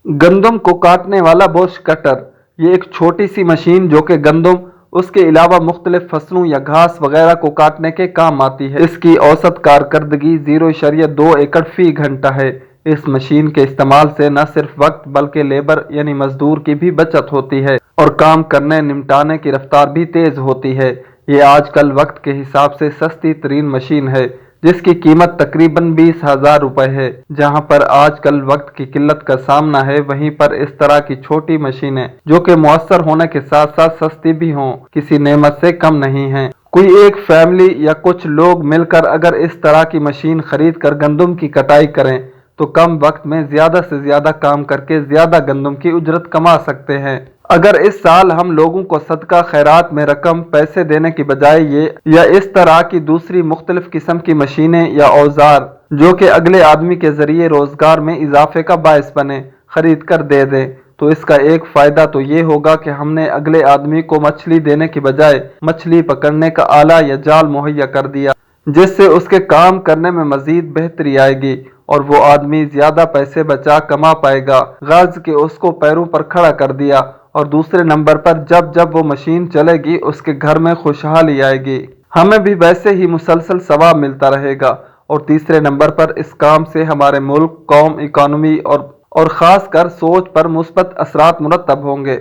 گندم کو کاٹنے والا بوش کٹر، یہ ایک چھوٹی سی مشین جو کہ گندم، اس کے علاوہ مختلف فصلوں یا گھاس وغیرہ کو کاٹنے کے کام آتی ہے۔ اس کی اوسط کارکردگی 0.2 ایکڑ فی گھنٹہ ہے۔ اس مشین کے استعمال سے نہ صرف وقت بلکہ لیبر یعنی مزدور کی بھی بچت ہوتی ہے اور کام کرنے نمٹانے کی رفتار بھی تیز ہوتی ہے۔ یہ آج کل وقت کے حساب سے سستی ترین مشین ہے، جس کی قیمت تقریباً 20,000 روپے ہے۔ جہاں پر آج کل وقت کی قلت کا سامنا ہے، وہیں پر اس طرح کی چھوٹی مشینیں جو کہ مؤثر ہونے کے ساتھ ساتھ سستی بھی ہوں، کسی نعمت سے کم نہیں ہیں۔ کوئی ایک فیملی یا کچھ لوگ مل کر اگر اس طرح کی مشین خرید کر گندم کی کٹائی کریں تو کم وقت میں زیادہ سے زیادہ کام کر کے زیادہ گندم کی اجرت کما سکتے ہیں۔ اگر اس سال ہم لوگوں کو صدقہ خیرات میں رقم پیسے دینے کی بجائے یہ یا اس طرح کی دوسری مختلف قسم کی مشینیں یا اوزار جو کہ اگلے آدمی کے ذریعے روزگار میں اضافے کا باعث بنے خرید کر دے دیں تو اس کا ایک فائدہ تو یہ ہوگا کہ ہم نے اگلے آدمی کو مچھلی دینے کی بجائے مچھلی پکڑنے کا آلہ یا جال مہیا کر دیا، جس سے اس کے کام کرنے میں مزید بہتری آئے گی اور وہ آدمی زیادہ پیسے بچا کما پائے گا۔ غرض کہ اس کو پیروں پر کھڑا کر دیا، اور دوسرے نمبر پر جب وہ مشین چلے گی اس کے گھر میں خوشحالی آئے گی، ہمیں بھی ویسے ہی مسلسل ثواب ملتا رہے گا، اور تیسرے نمبر پر اس کام سے ہمارے ملک، قوم، اکانومی اور خاص کر سوچ پر مثبت اثرات مرتب ہوں گے۔